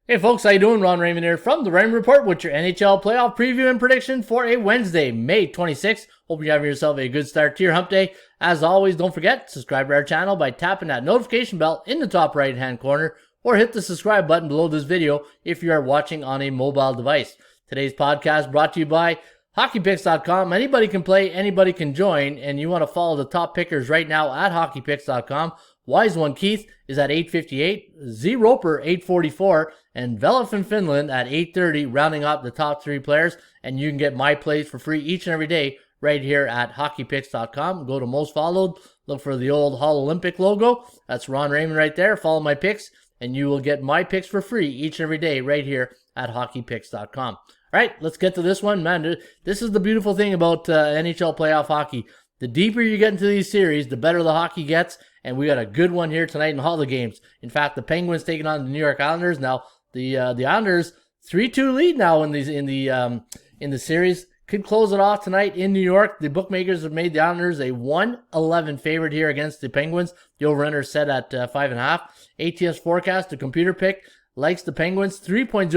Hey folks, how you doing? Ron Raymond here from the Raymond Report with your NHL playoff preview and prediction for a Wednesday, May 26th. Hope you're having yourself a good start to your hump day. As always, don't forget, subscribe to our channel by tapping that notification bell in the top right hand corner or hit the subscribe button below this video if you are watching on a mobile device. Today's podcast brought to you by HockeyPicks.com. Anybody can play, anybody can join, and you want to follow the top pickers right now at HockeyPicks.com. Wise One Keith is at 858, Z Roper 844, and Vela from Finland at 830, rounding up the top three players. And you can get my plays for free each and every day right here at HockeyPicks.com. Go to most followed, look for the old Hall Olympic logo. That's Ron Raymond right there. Follow my picks, and you will get my picks for free each and every day right here at HockeyPicks.com. All right, let's get to this one. Man, this is the beautiful thing about NHL playoff hockey. The deeper you get into these series, the better the hockey gets, and we got a good one here tonight in all the games. In fact, the Penguins taking on the New York Islanders. Now, the Islanders 3-2 lead now in the series. Could close it off tonight in New York. The bookmakers have made the Islanders a 1-11 favorite here against the Penguins. The over-under set at 5.5. ATS forecast, the computer pick, likes the Penguins 3.04,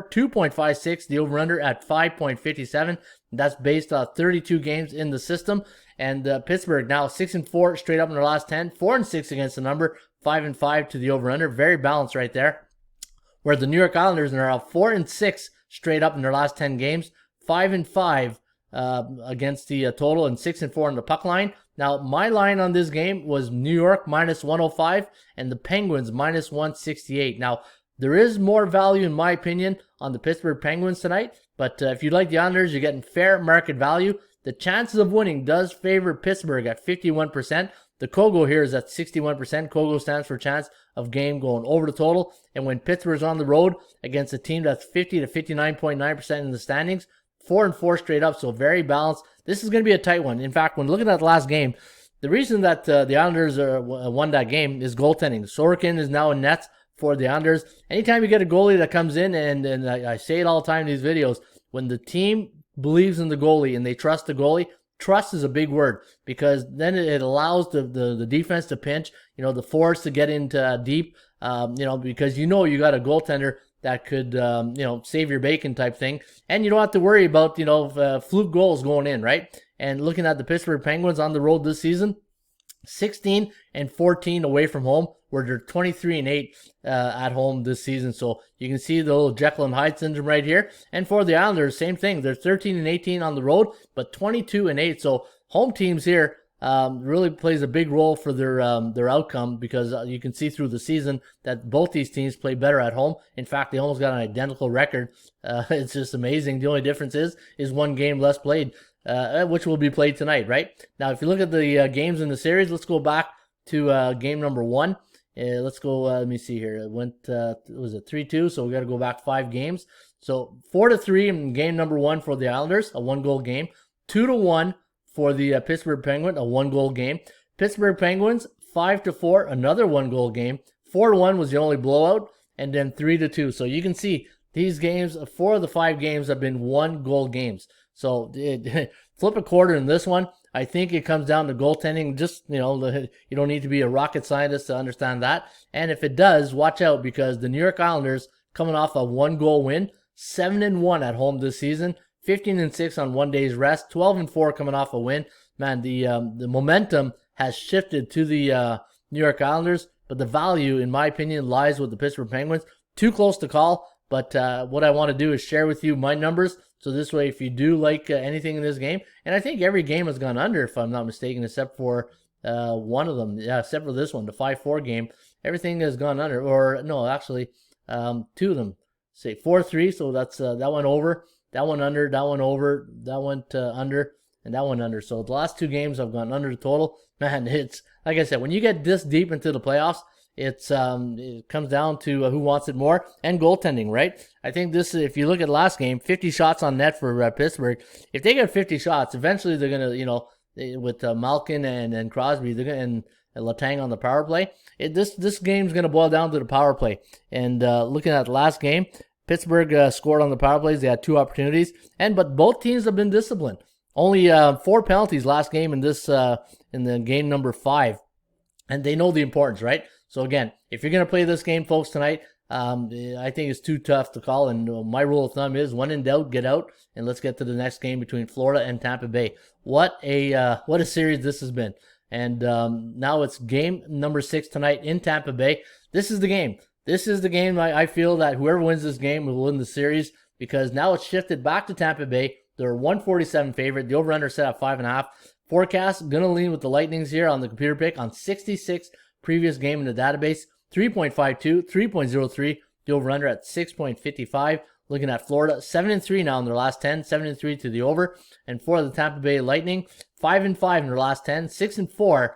2.56. The over-under at 5.57. That's based on 32 games in the system. And Pittsburgh now 6-4 straight up in their last 10, 4-6 against the number, 5-5 to the over/under. Very balanced right there. Where the New York Islanders are 4-6 straight up in their last 10 games, 5-5 against the total, and 6-4 in the puck line. Now my line on this game was New York minus 105 and the Penguins minus 168. Now there is more value in my opinion on the Pittsburgh Penguins tonight, but if you like the Islanders, you're getting fair market value. The chances of winning does favor Pittsburgh at 51%. The KOGO here is at 61%. KOGO stands for chance of game going over the total. And when Pittsburgh's on the road against a team that's 50 to 59.9% in the standings, 4-4 straight up, so very balanced. This is going to be a tight one. In fact, when looking at the last game, the reason that the Islanders won that game is goaltending. Sorokin is now in nets for the Islanders. Anytime you get a goalie that comes in, and I say it all the time in these videos, when the team believes in the goalie and they trust the goalie, trust is a big word, because then it allows the defense to pinch, the forwards to get into deep, because you got a goaltender that could, save your bacon type thing. And you don't have to worry about, fluke goals going in, right? And looking at the Pittsburgh Penguins on the road this season, 16-14 away from home, where they're 23-8 at home this season. So you can see the little Jekyll and Hyde syndrome right here. And for the Islanders, same thing. They're 13-18 on the road, but 22-8. So home teams here really plays a big role for their outcome, because you can see through the season that both these teams play better at home. In fact, they almost got an identical record. It's just amazing. The only difference is one game less played, which will be played tonight, right? Now, if you look at the games in the series, let's go back to game number one. Let's go, let me see here. It went, was it 3-2? So we got to go back 5 games. So 4-3 in game number one for the Islanders, a 1-goal game. 2-1 for the Pittsburgh Penguins, a 1-goal game. Pittsburgh Penguins, 5-4, another 1-goal game. 4-1 was the only blowout, and then 3-2. So you can see these games, 4 of the 5 games have been 1-goal games. So flip a quarter in this one. I think it comes down to goaltending. Just, you don't need to be a rocket scientist to understand that. And if it does, watch out, because the New York Islanders, coming off a 1-goal win, 7-1 at home this season, 15-6 on 1 day's rest, 12-4 coming off a win. Man, the momentum has shifted to the New York Islanders, but the value, in my opinion, lies with the Pittsburgh Penguins. Too close to call, but what I want to do is share with you my numbers. So this way, if you do like anything in this game, and I think every game has gone under, if I'm not mistaken, except for one of them. Yeah, except for this one, the 5-4 game. Everything has gone under. Or, no, actually, 2 of them. Say 4-3, so that's that one over, that one under, that one over, that went under, and that one under. So the last 2 games have gone under the total. Man, it's, like I said, when you get this deep into the playoffs, it comes down to who wants it more, and goaltending, right? I think this, if you look at last game, 50 shots on net for Pittsburgh. If they get 50 shots, eventually they're gonna, with Malkin and Crosby, they're gonna, and Letang on the power play. This game's gonna boil down to the power play. And looking at the last game, Pittsburgh scored on the power plays. They had 2 opportunities, but both teams have been disciplined. Only 4 penalties last game in this in the game number 5, and they know the importance, right? So again, if you're going to play this game, folks, tonight, I think it's too tough to call. And my rule of thumb is when in doubt, get out. And let's get to the next game between Florida and Tampa Bay. What a series this has been. And now it's game number 6 tonight in Tampa Bay. This is the game. This is the game I feel that whoever wins this game will win the series, because now it's shifted back to Tampa Bay. They're a 147 favorite. The over-under set at 5.5. Forecast, going to lean with the Lightnings here on the computer pick on 66 previous game in the database. 3.52, 3.03. The over-under at 6.55. Looking at Florida, 7-3 now in their last 10, 7-3 to the over. And for the Tampa Bay Lightning, 5-5 in their last 10, 6-4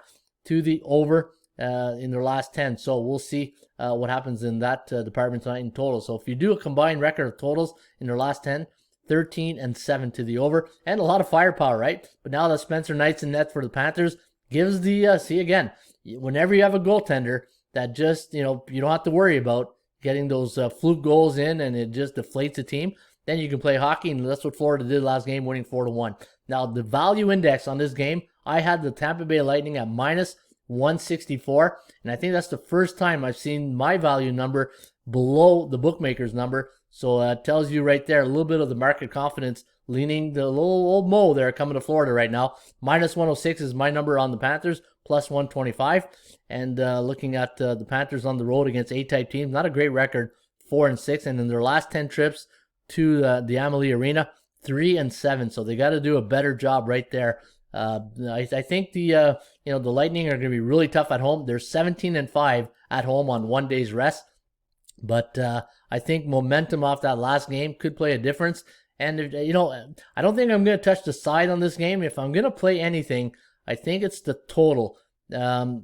to the over in their last 10. So we'll see what happens in that department tonight in total. So if you do a combined record of totals in their last 10, 13-7 to the over, and a lot of firepower, right? But now that Spencer Knight's in net for the Panthers gives the see again, whenever you have a goaltender that just, you don't have to worry about getting those fluke goals in and it just deflates the team, then you can play hockey, and that's what Florida did last game, winning 4-1. Now the value index on this game, I had the Tampa Bay Lightning at minus 164, and I think that's the first time I've seen my value number below the bookmaker's number. So it tells you right there a little bit of the market confidence leaning the little old Mo there coming to Florida right now. Minus 106 is my number on the Panthers, plus 125. And looking at the Panthers on the road against A-type teams, not a great record, 4-6. And in their last 10 trips to the Amalie Arena, 3-7. So they got to do a better job right there. I think the Lightning are going to be really tough at home. They're 17-5 at home on 1 day's rest. But I think momentum off that last game could play a difference. And, I don't think I'm going to touch the side on this game. If I'm going to play anything, I think it's the total. Let's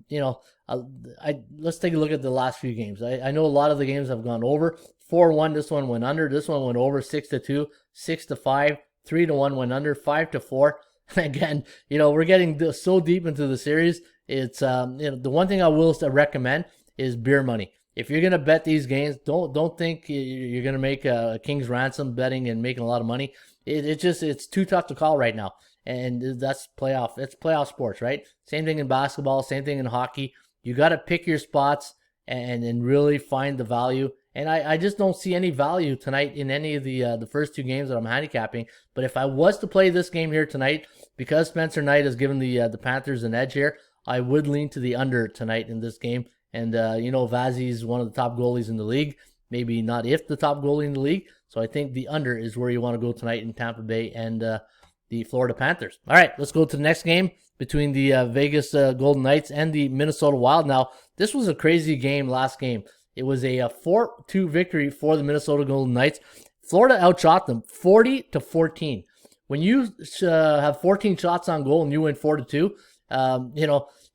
take a look at the last few games. I know a lot of the games have gone over. 4-1, this one went under. This one went over 6-2, 6-5, 3-1 went under, 5-4. Again, we're getting so deep into the series. It's the one thing I will recommend is beer money. If you're gonna bet these games, don't think you're gonna make a king's ransom betting and making a lot of money. It's too tough to call right now, and that's playoff. It's playoff sports, right? Same thing in basketball, same thing in hockey. You got to pick your spots and really find the value. And I just don't see any value tonight in any of the first two games that I'm handicapping. But if I was to play this game here tonight, because Spencer Knight has given the Panthers an edge here, I would lean to the under tonight in this game. And, Vazzy is one of the top goalies in the league. Maybe not if the top goalie in the league. So I think the under is where you want to go tonight in Tampa Bay and the Florida Panthers. All right, let's go to the next game between the Vegas Golden Knights and the Minnesota Wild. Now, this was a crazy game last game. It was a 4-2 victory for the Minnesota Golden Knights. Florida outshot them 40-14. When you have 14 shots on goal and you win 4-2,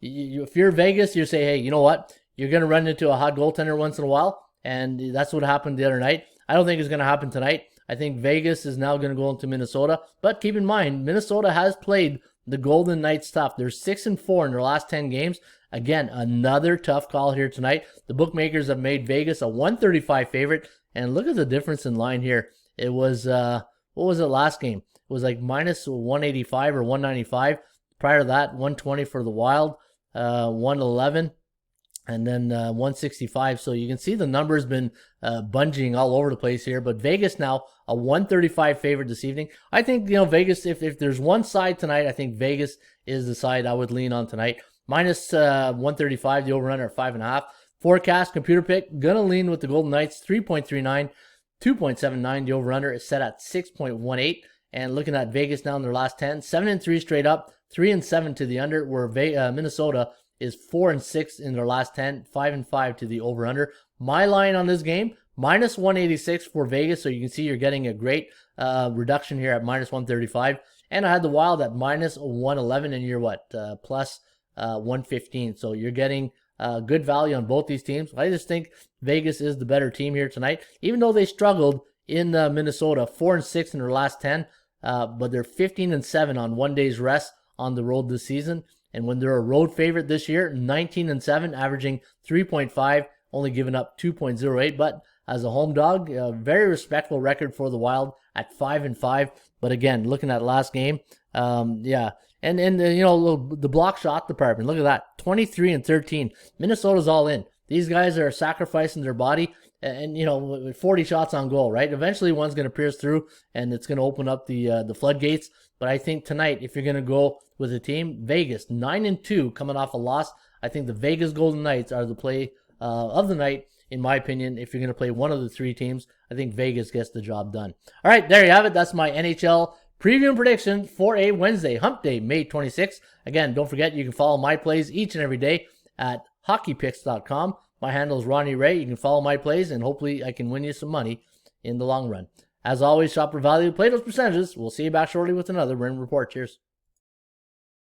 if you're Vegas, you say, hey, you know what? You're going to run into a hot goaltender once in a while, and that's what happened the other night. I don't think it's going to happen tonight. I think Vegas is now going to go into Minnesota, but keep in mind, Minnesota has played the Golden Knights tough. They're 6-4 in their last 10 games. Again, another tough call here tonight. The bookmakers have made Vegas a 135 favorite, and look at the difference in line here. It was, what was it last game? It was like minus 185 or 195. Prior to that, 120 for the Wild, 111, and then 165. So you can see the numbers been bunging all over the place here. But Vegas now a 135 favorite this evening. I think, Vegas, if there's one side tonight, I think Vegas is the side I would lean on tonight. Minus 135, the over-under at 5.5. Forecast, computer pick, gonna lean with the Golden Knights, 3.39, 2.79. The over-under is set at 6.18. And looking at Vegas now in their last 10, 7-3 straight up, 3-7 to the under, where Minnesota is 4-6 in their last 10, 5-5 to the over-under. My line on this game, minus 186 for Vegas, so you can see you're getting a great reduction here at minus 135. And I had the Wild at minus 111, and you're what? Plus 115. So you're getting good value on both these teams. I just think Vegas is the better team here tonight, even though they struggled in Minnesota, 4-6 in their last 10, but they're 15-7 on 1 day's rest on the road this season. And when they're a road favorite this year, 19-7, averaging 3.5, only giving up 2.08. But as a home dog, a very respectful record for the Wild at 5-5. But again, looking at last game, yeah. And the block shot department, look at that, 23-13. Minnesota's all in. These guys are sacrificing their body. and you know, with 40 shots on goal, right? Eventually one's going to pierce through and it's going to open up the floodgates. But I think tonight, if you're going to go with a team, Vegas 9-2 coming off a loss. I think the Vegas Golden Knights are the play of the night, in my opinion. If you're going to play one of the three teams, I think Vegas gets the job done. All right, there you have it. That's my NHL preview and prediction for a Wednesday, Hump Day, May 26th. Again, don't forget, you can follow my plays each and every day at hockeypicks.com. My handle is Ronnie Ray. You can follow my plays, and hopefully I can win you some money in the long run. As always, shop for value, play those percentages. We'll see you back shortly with another Raymond Report. Cheers.